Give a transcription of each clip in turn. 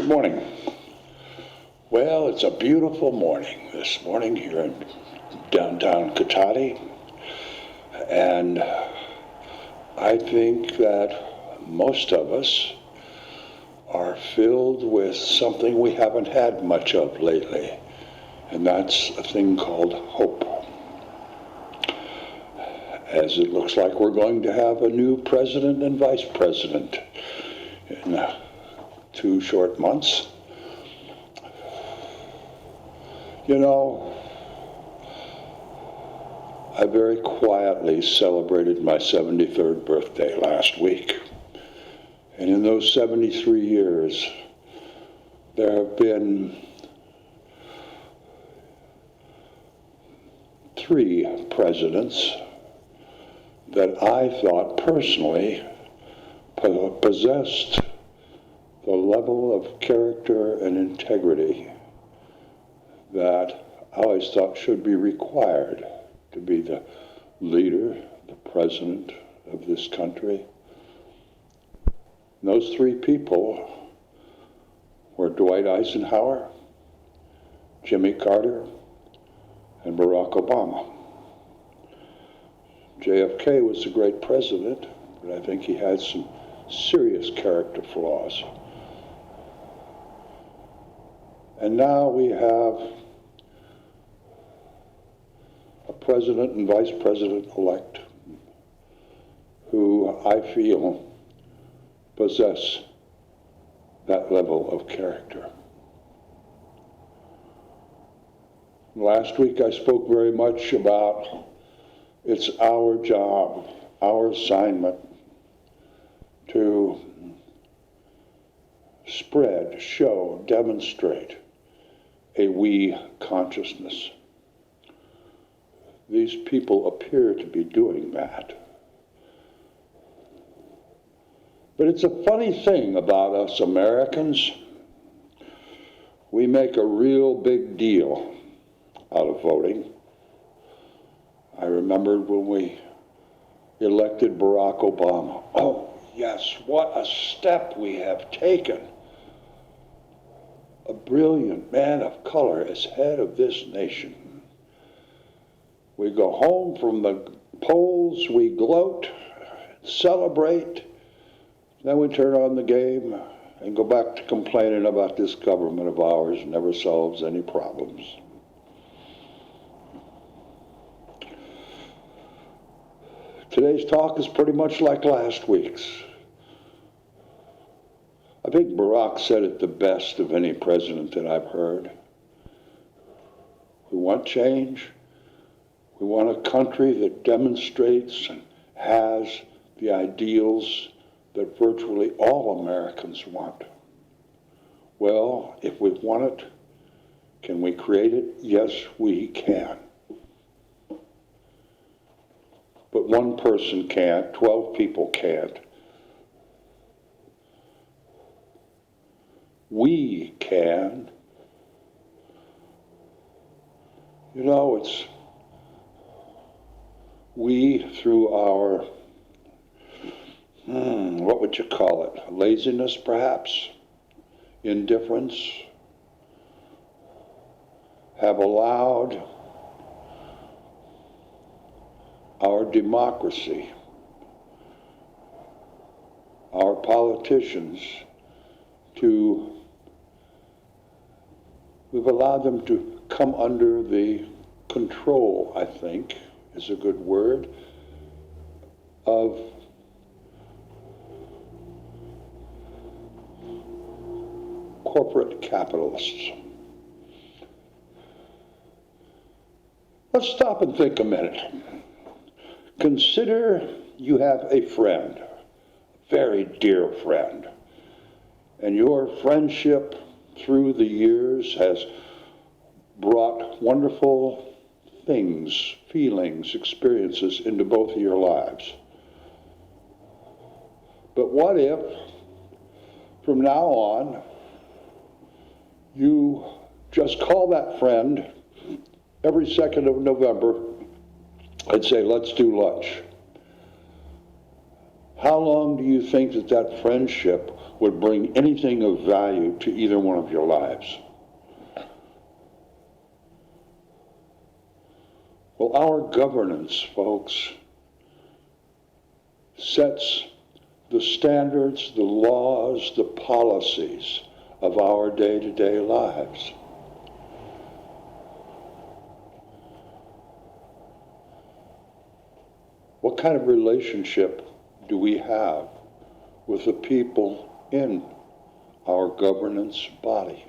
Good morning. Well, it's a beautiful morning this morning here in downtown Cotati, and I think that most of us are filled with something we haven't had much of lately, and that's a thing called hope. As it looks like we're going to have a new president and vice president in 2 short months. You know, I very quietly celebrated my 73rd birthday last week. And in those 73 years, there have been 3 presidents that I thought personally possessed the level of character and integrity that I always thought should be required to be the leader, the president of this country. And those 3 people were Dwight Eisenhower, Jimmy Carter, and Barack Obama. JFK was a great president, but I think he had some serious character flaws. And now we have a president and vice president-elect who I feel possess that level of character. Last week I spoke very much about it's our job, our assignment to spread, show, demonstrate a we consciousness. These people appear to be doing that. But it's a funny thing about us Americans. We make a real big deal out of voting. I remember when we elected Barack Obama. Oh, yes, what a step we have taken. A brilliant man of color as head of this nation. We go home from the polls, we gloat, celebrate, then we turn on the game and go back to complaining about this government of ours never solves any problems. Today's talk is pretty much like last week's. I think Barack said it the best of any president that I've heard. We want change. We want a country that demonstrates and has the ideals that virtually all Americans want. Well, if we want it, can we create it? Yes, we can. But one person can't, 12 people can't. We can. You know, it's we through our, what would you call it? Laziness, perhaps? Indifference? Have allowed our democracy, our politicians we've allowed them to come under the control, I think, is a good word, of corporate capitalists. Let's stop and think a minute. Consider you have a friend, a very dear friend, and your friendship through the years has brought wonderful things, feelings, experiences into both of your lives. But what if, from now on, you just call that friend every 2nd of November and say, let's do lunch? How long do you think that friendship would bring anything of value to either one of your lives. Well, our governance, folks, sets the standards, the laws, the policies of our day-to-day lives. What kind of relationship do we have with the people in our governance body?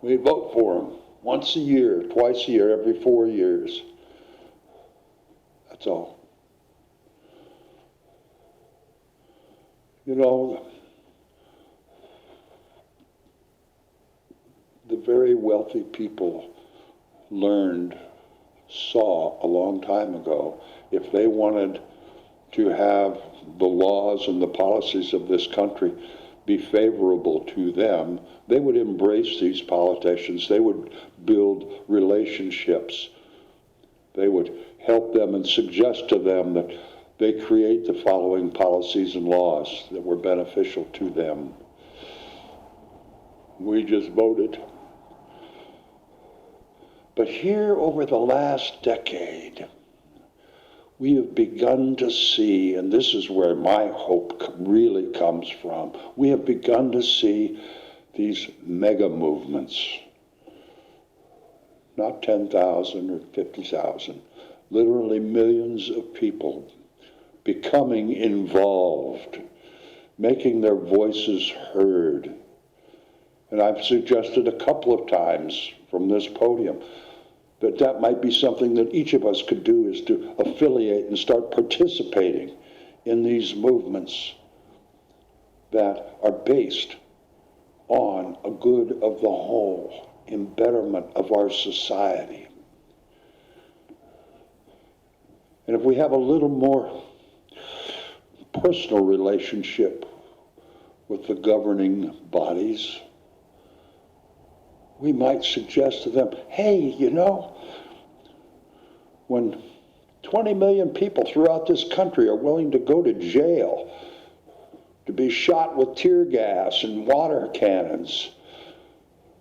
We vote for them once a year, twice a year, every 4 years. That's all. You know, the very wealthy people saw a long time ago, if they wanted to have the laws and the policies of this country be favorable to them, they would embrace these politicians. They would build relationships. They would help them and suggest to them that they create the following policies and laws that were beneficial to them. We just voted. But here over the last decade, we have begun to see, and this is where my hope really comes from, we have begun to see these mega movements, not 10,000 or 50,000, literally millions of people becoming involved, making their voices heard. And I've suggested a couple of times from this podium that might be something that each of us could do, is to affiliate and start participating in these movements that are based on a good of the whole, in betterment of our society. And if we have a little more personal relationship with the governing bodies, we might suggest to them, hey, you know, when 20 million people throughout this country are willing to go to jail, to be shot with tear gas and water cannons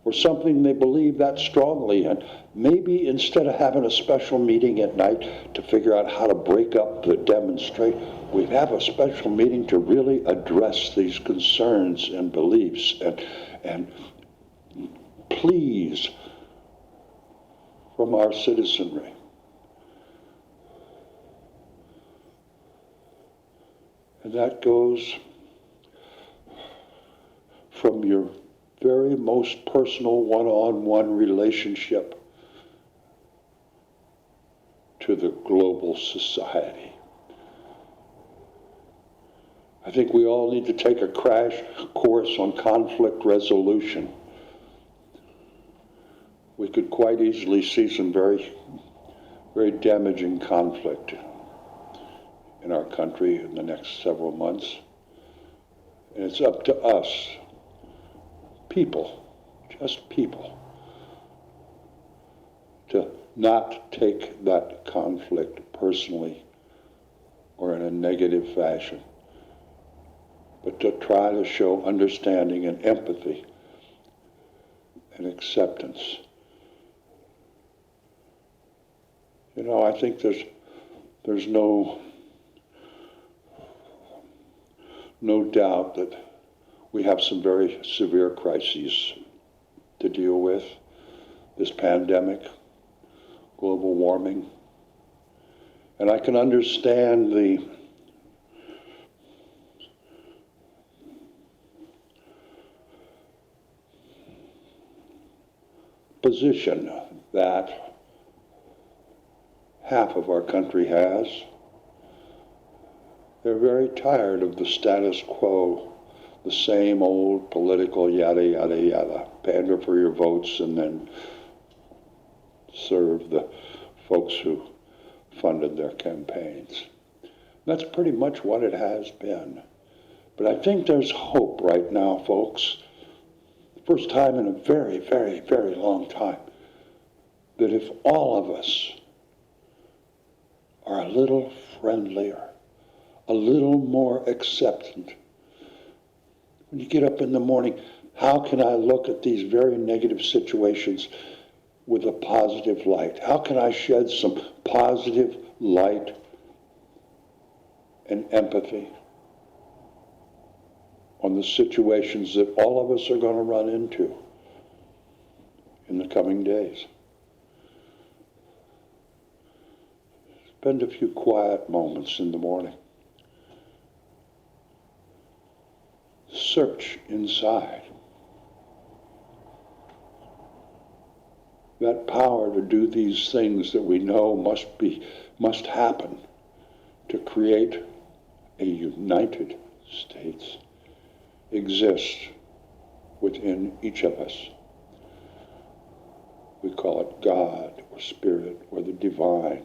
for something they believe that strongly in, maybe instead of having a special meeting at night to figure out how to break up the demonstration, we have a special meeting to really address these concerns and beliefs and pleas from our citizenry. And that goes from your very most personal one-on-one relationship to the global society. I think we all need to take a crash course on conflict resolution. We could quite easily see some very, very damaging conflict in our country in the next several months. And it's up to us, people, just people, to not take that conflict personally or in a negative fashion, but to try to show understanding and empathy and acceptance. You know, I think there's no doubt that we have some very severe crises to deal with. This pandemic, global warming. And I can understand the position that half of our country has. They're very tired of the status quo, the same old political yada, yada, yada. Pander for your votes and then serve the folks who funded their campaigns. That's pretty much what it has been. But I think there's hope right now, folks. First time in a very, very, very long time, that if all of us are a little friendlier, a little more acceptant. When you get up in the morning, how can I look at these very negative situations with a positive light? How can I shed some positive light and empathy on the situations that all of us are going to run into in the coming days? Spend a few quiet moments in the morning. Search inside. That power to do these things that we know must happen to create a United States exists within each of us. We call it God or Spirit or the divine,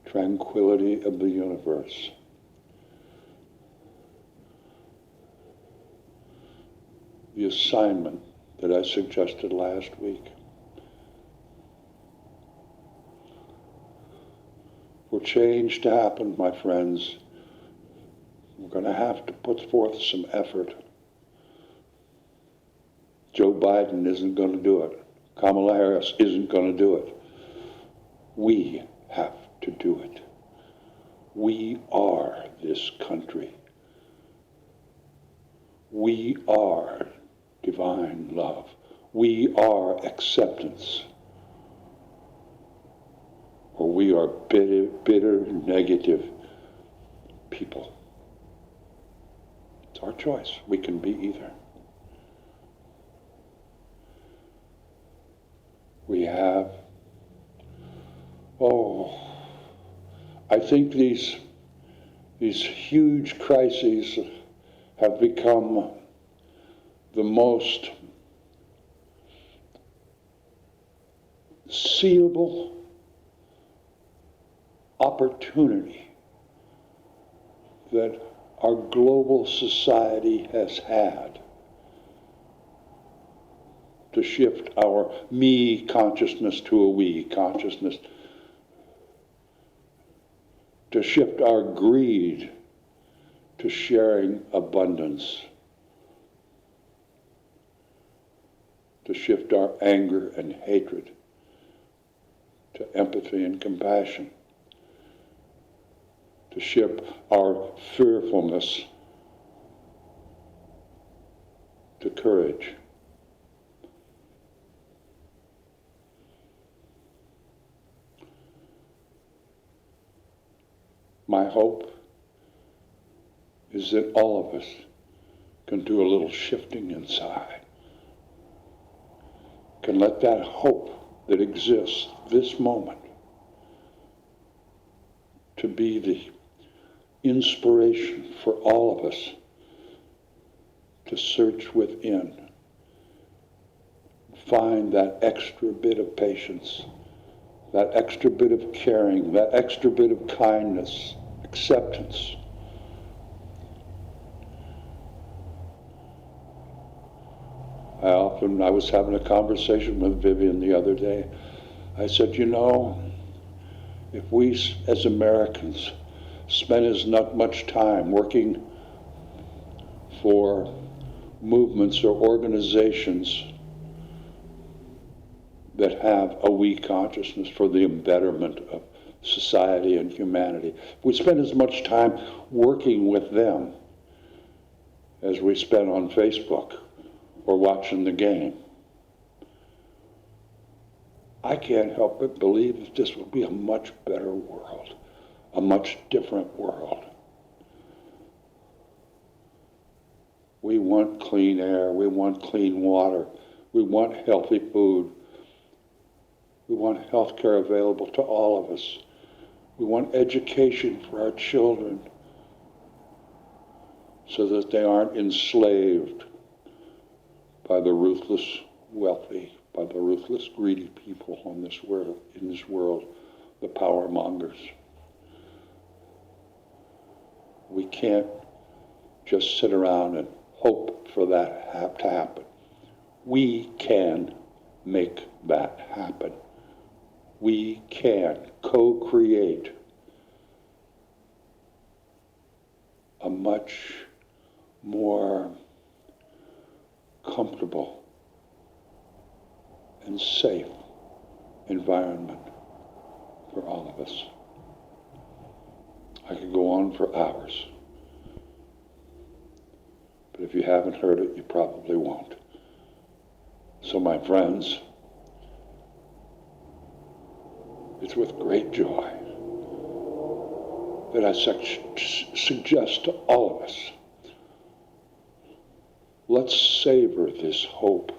tranquility of the universe. The assignment that I suggested last week. For change to happen, my friends, we're going to have to put forth some effort. Joe Biden isn't going to do it. Kamala Harris isn't going to do it. We have to do it. We are this country. We are divine love. We are acceptance. Or we are bitter, negative people. It's our choice. We can be either. We have, I think these huge crises have become the most seeable opportunity that our global society has had to shift our me consciousness to a we consciousness, to shift our greed to sharing abundance, to shift our anger and hatred to empathy and compassion, to shift our fearfulness to courage. My hope is that all of us can do a little shifting inside, can let that hope that exists this moment to be the inspiration for all of us to search within, find that extra bit of patience, that extra bit of caring, that extra bit of kindness, acceptance. I was having a conversation with Vivian the other day. I said, if we as Americans spend as not much time working for movements or organizations that have a we consciousness for the betterment of society and humanity, if we spend as much time working with them as we spend on Facebook or watching the game, I can't help but believe that this will be a much better world, a much different world. We want clean air, we want clean water, we want healthy food, we want health care available to all of us, we want education for our children so that they aren't enslaved by the ruthless wealthy, by the ruthless greedy people in this world, the power mongers. We can't just sit around and hope for that to happen. We can make that happen. We can co-create a much more comfortable and safe environment for all of us. I could go on for hours, but if you haven't heard it, you probably won't. So my friends, it's with great joy that I suggest to all of us, let's savor this hope.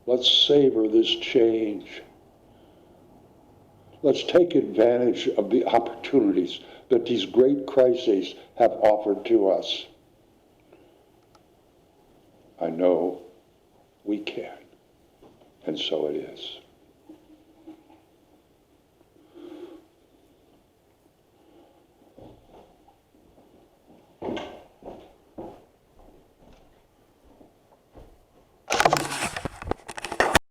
Let's savor this change. Let's take advantage of the opportunities that these great crises have offered to us. I know we can, and so it is.